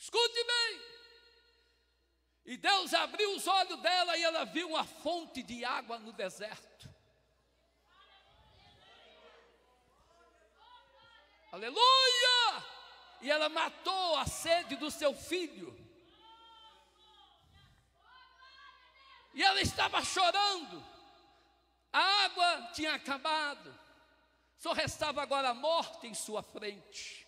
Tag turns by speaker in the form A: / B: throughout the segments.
A: Escute bem. E Deus abriu os olhos dela e ela viu uma fonte de água no deserto. Aleluia! E ela matou a sede do seu filho. E ela estava chorando. A água tinha acabado. Só restava agora a morte em sua frente.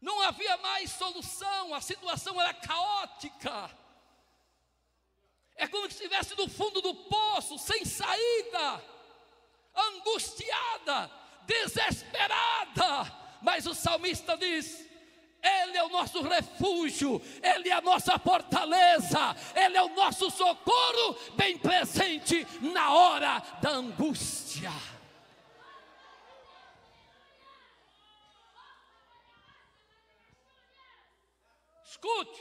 A: Não havia mais solução, a situação era caótica. É como se estivesse no fundo do poço, sem saída, angustiada, desesperada. Mas o salmista diz: Ele é o nosso refúgio, Ele é a nossa fortaleza, Ele é o nosso socorro, bem presente na hora da angústia. Escute,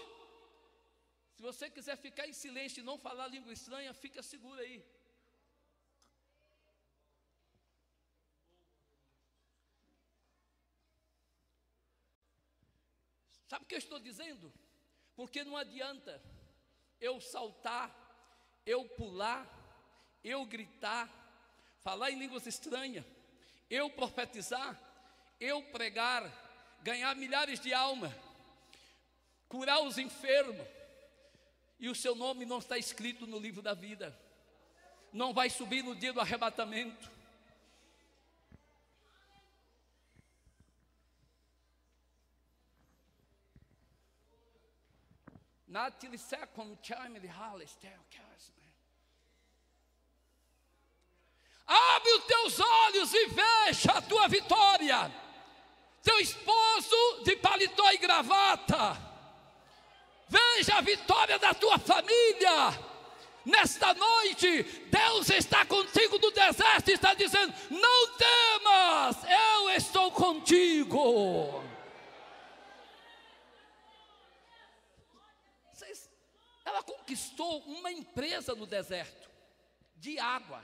A: se você quiser ficar em silêncio e não falar língua estranha, fica seguro aí. Sabe o que eu estou dizendo? Porque não adianta eu saltar, eu pular, eu gritar, falar em línguas estranhas, eu profetizar, eu pregar, ganhar milhares de almas, curar os enfermos, e o seu nome não está escrito no livro da vida, não vai subir no dia do arrebatamento. Abre os teus olhos e veja a tua vitória. Teu esposo de paletó e gravata, veja a vitória da tua família. Nesta noite, Deus está contigo no deserto e está dizendo: não temas, eu estou contigo. Ela conquistou uma empresa no deserto, de água.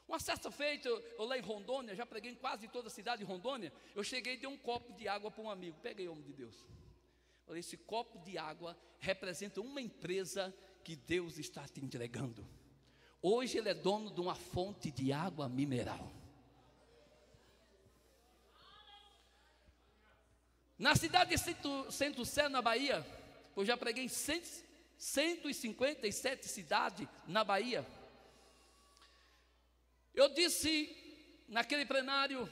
A: Uma certa feita, eu lá em Rondônia, já preguei em quase toda a cidade de Rondônia, eu cheguei e dei um copo de água para um amigo. Peguei, homem de Deus. Falei: esse copo de água representa uma empresa que Deus está te entregando. Hoje ele é dono de uma fonte de água mineral. Na cidade de Centro Sé, na Bahia, eu já preguei em 157 cidades na Bahia. Eu disse naquele plenário: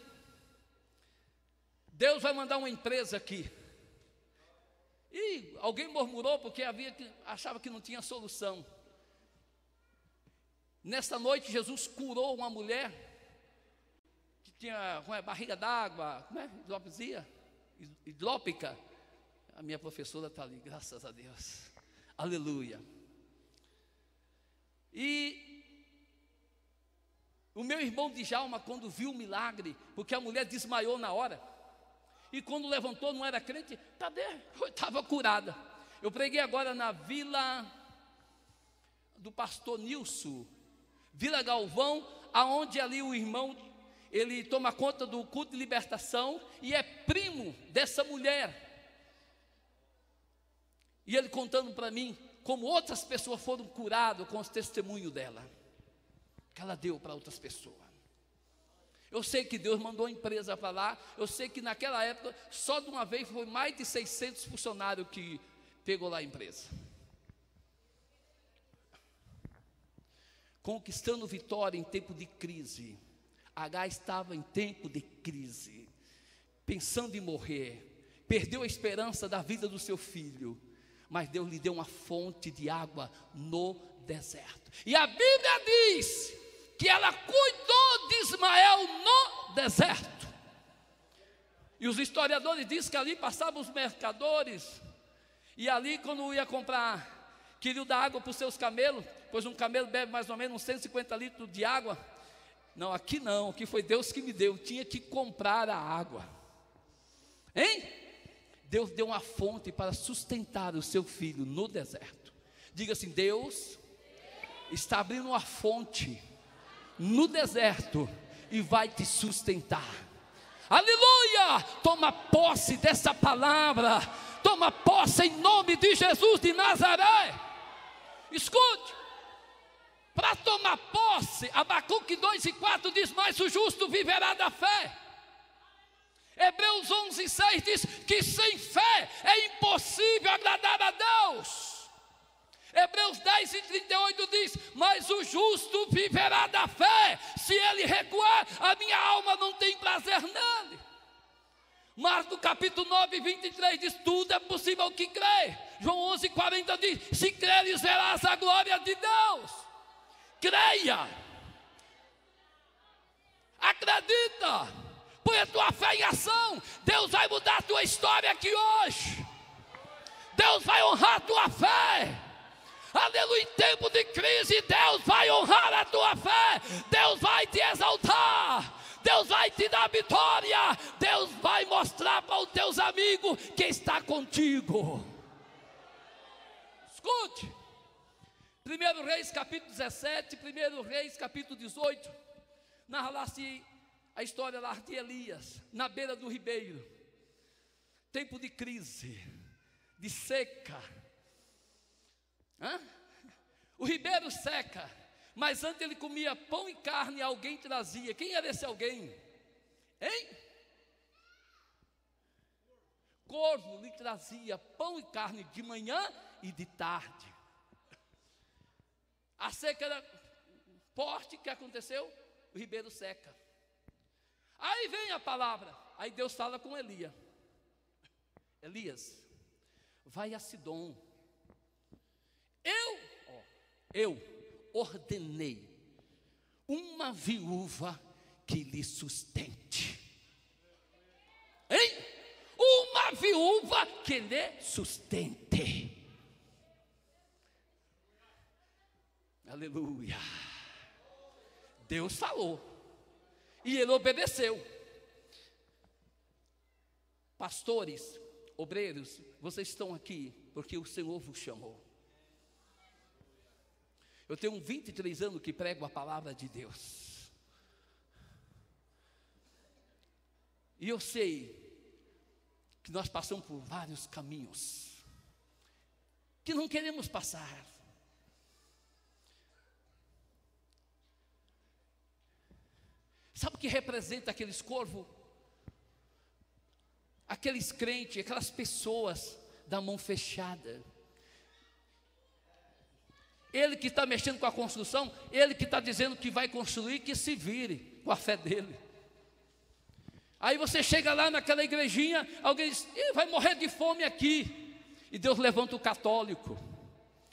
A: Deus vai mandar uma empresa aqui. E alguém murmurou porque achava que não tinha solução. Nesta noite, Jesus curou uma mulher que tinha barriga d'água, hidrópica. A minha professora está ali, graças a Deus. Aleluia. E o meu irmão Djalma, quando viu o milagre, porque a mulher desmaiou na hora, e quando levantou não era crente, estava curada. Eu preguei agora na vila do pastor Nilson, Vila Galvão, aonde ali o irmão, ele toma conta do culto de libertação e é primo dessa mulher. E ele contando para mim como outras pessoas foram curadas com os testemunhos dela, que ela deu para outras pessoas. Eu sei que Deus mandou a empresa para lá. Eu sei que naquela época, só de uma vez, foi mais de 600 funcionários que pegou lá a empresa. Conquistando vitória em tempo de crise. H estava em tempo de crise, pensando em morrer, perdeu a esperança da vida do seu filho, mas Deus lhe deu uma fonte de água no deserto. E a Bíblia diz que ela cuidou de Ismael no deserto. E os historiadores dizem que ali passavam os mercadores, e ali quando ia comprar, queriam dar água para os seus camelos, pois um camelo bebe mais ou menos uns 150 litros de água. Não, aqui foi Deus que me deu, tinha que comprar a água. Hein? Deus deu uma fonte para sustentar o seu filho no deserto. Diga assim: Deus está abrindo uma fonte no deserto e vai te sustentar. Aleluia! Toma posse dessa palavra. Toma posse em nome de Jesus de Nazaré. Escute, para tomar posse, Abacuque 2:4 diz: mas o justo viverá da fé. Hebreus 11:6 diz que sem fé é impossível agradar a Deus. Hebreus 10:38 diz: mas o justo viverá da fé. Se ele recuar, a minha alma não tem prazer nele. Marcos capítulo 9:23 diz: tudo é possível ao que crê. João 11:40 diz: se creres verás a glória de Deus. Creia, acredita, põe a tua fé em ação. Deus vai mudar a tua história aqui hoje. Deus vai honrar a tua fé. Aleluia, em tempo de crise, Deus vai honrar a tua fé. Deus vai te exaltar. Deus vai te dar vitória. Deus vai mostrar para os teus amigos que está contigo. Escute, 1 Reis capítulo 17, 1 Reis capítulo 18, narra-se a história lá de Elias, na beira do ribeiro, tempo de crise, de seca. O ribeiro seca, mas antes ele comia pão e carne, alguém trazia. Quem era esse alguém? Hein? Corvo lhe trazia pão e carne de manhã e de tarde. A seca era forte, o que aconteceu? O ribeiro seca. Aí vem a palavra, aí Deus fala com Elias: vai a Sidom. Eu ordenei uma viúva que lhe sustente. Hein? Uma viúva que lhe sustente. Aleluia. Deus falou e ele obedeceu. Pastores, obreiros, vocês estão aqui porque o Senhor vos chamou. Eu tenho 23 anos que prego a palavra de Deus. E eu sei que nós passamos por vários caminhos que não queremos passar. Sabe o que representa aqueles corvos? Aqueles crentes, aquelas pessoas da mão fechada. Ele que está mexendo com a construção, ele que está dizendo que vai construir, que se vire com a fé dele. Aí você chega lá naquela igrejinha, alguém diz: vai morrer de fome aqui. E Deus levanta o católico,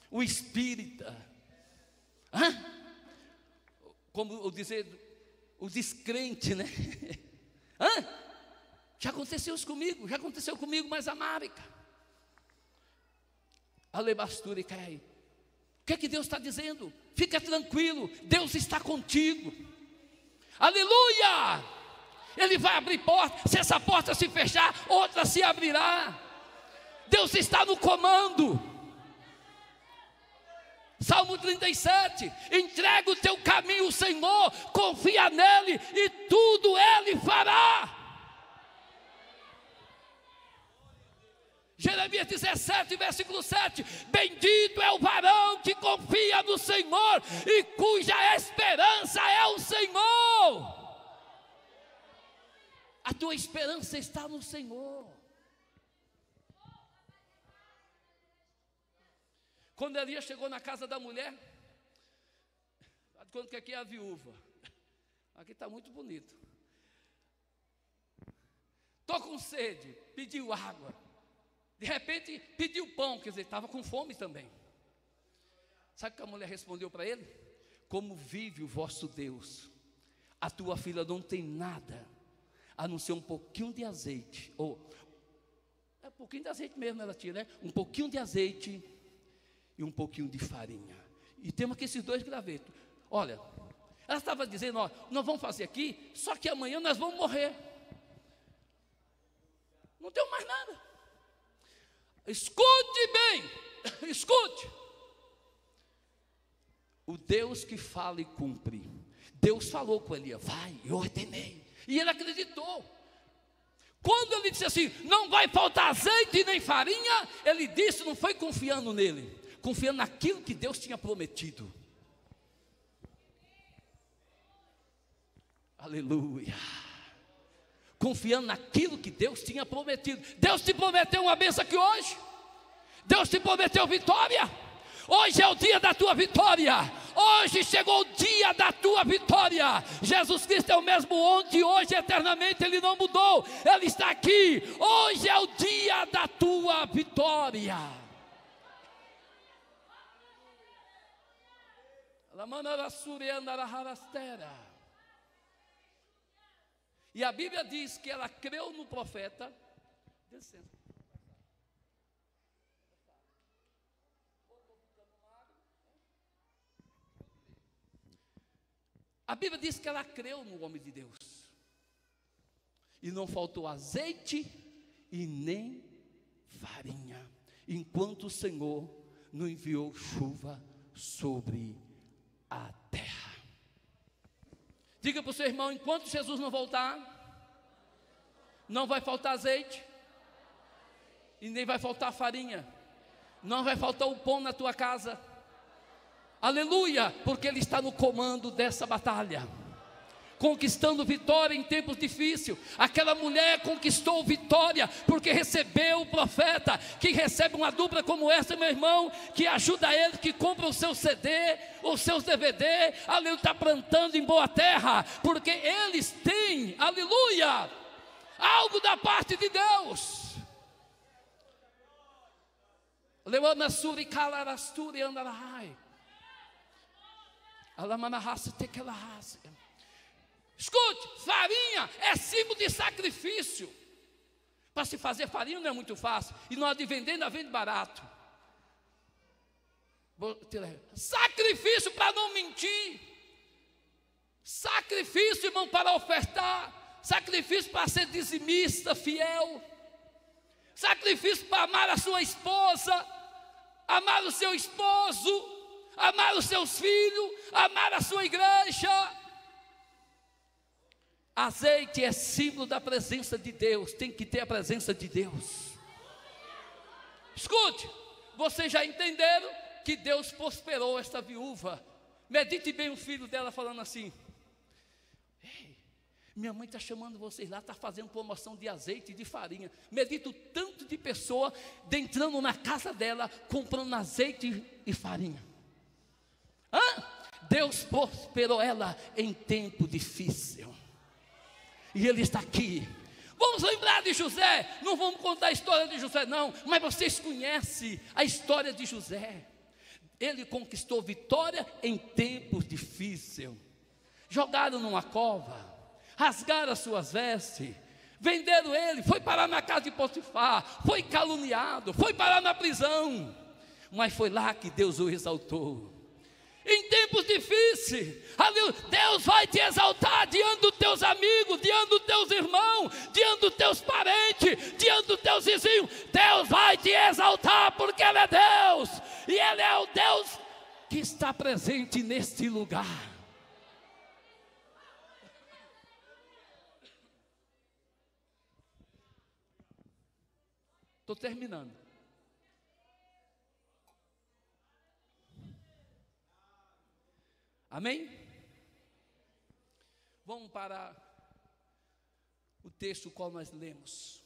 A: o espírita, como eu dizer, o descrente, né? Já aconteceu comigo, mas a Márica. Alebastura e cai. O que é que Deus está dizendo? Fica tranquilo, Deus está contigo. Aleluia! Ele vai abrir porta. Se essa porta se fechar, outra se abrirá. Deus está no comando. Salmo 37: entrega o teu caminho ao Senhor, confia nele e tudo ele fará. Jeremias 17, versículo 7: bendito é o varão que confia no Senhor e cuja esperança é o Senhor. A tua esperança está no Senhor. Quando Elias chegou na casa da mulher, quando que aqui é a viúva, aqui está muito bonito. Estou com sede, pediu água. De repente pediu pão, quer dizer, estava com fome também. Sabe o que a mulher respondeu para ele? Como vive o vosso Deus, a tua filha não tem nada, a não ser um pouquinho de azeite. Ou, um pouquinho de azeite mesmo ela tinha, né? Um pouquinho de azeite e um pouquinho de farinha. E temos aqui esses dois gravetos. Olha, ela estava dizendo: ó, nós vamos fazer aqui, só que amanhã nós vamos morrer. Não tem mais nada. Escute bem, escute. O Deus que fala e cumpre. Deus falou com Elias: vai, eu ordenei. E ele acreditou. Quando ele disse assim, não vai faltar azeite nem farinha, ele disse, não foi confiando nele, confiando naquilo que Deus tinha prometido. Aleluia. Confiando naquilo que Deus tinha prometido. Deus te prometeu uma bênção aqui hoje. Deus te prometeu vitória. Hoje é o dia da tua vitória. Hoje chegou o dia da tua vitória. Jesus Cristo é o mesmo ontem, hoje, eternamente. Ele não mudou, Ele está aqui. Hoje é o dia da tua vitória. E a Bíblia diz que ela creu no profeta. Descendo. A Bíblia diz que ela creu no homem de Deus. E não faltou azeite e nem farinha, enquanto o Senhor não enviou chuva sobre a terra. Diga para o seu irmão, enquanto Jesus não voltar, não vai faltar azeite e nem vai faltar farinha. Não vai faltar o pão na tua casa. Aleluia, porque Ele está no comando dessa batalha, conquistando vitória em tempos difíceis. Aquela mulher conquistou vitória, porque recebeu o profeta. Quem recebe uma dupla como essa, meu irmão, que ajuda ele, que compra o seu CD, os seus DVD, aleluia, está plantando em boa terra, porque eles têm, aleluia, algo da parte de Deus. Levanta suri calarasturi andarai. Escute, farinha é símbolo de sacrifício. Para se fazer farinha não é muito fácil. E na hora de vender, ainda vende barato. Sacrifício para não mentir. Sacrifício, irmão, para ofertar. Sacrifício para ser dizimista, fiel. Sacrifício para amar a sua esposa, amar o seu esposo, amar os seus filhos, amar a sua igreja. Azeite é símbolo da presença de Deus. Tem que ter a presença de Deus. Escute, vocês já entenderam que Deus prosperou esta viúva. Medite bem o filho dela falando assim: ei, minha mãe está chamando vocês lá, está fazendo promoção de azeite e de farinha. Medite o tanto de pessoa entrando na casa dela, comprando azeite e farinha. Deus prosperou ela em tempo difícil. E Ele está aqui. Vamos lembrar de José. Não vamos contar a história de José não, mas vocês conhecem a história de José. Ele conquistou vitória em tempos difíceis. Jogaram numa cova, rasgaram as suas vestes, venderam ele, foi parar na casa de Potifar, foi caluniado, foi parar na prisão, mas foi lá que Deus o exaltou. Em tempos difíceis, Deus vai te exaltar diante dos teus amigos, diante dos teus irmãos, diante dos teus parentes, diante dos teus vizinhos. Deus vai te exaltar, porque Ele é Deus, e Ele é o Deus que está presente neste lugar. Estou terminando. Amém? Vamos para o texto qual nós lemos.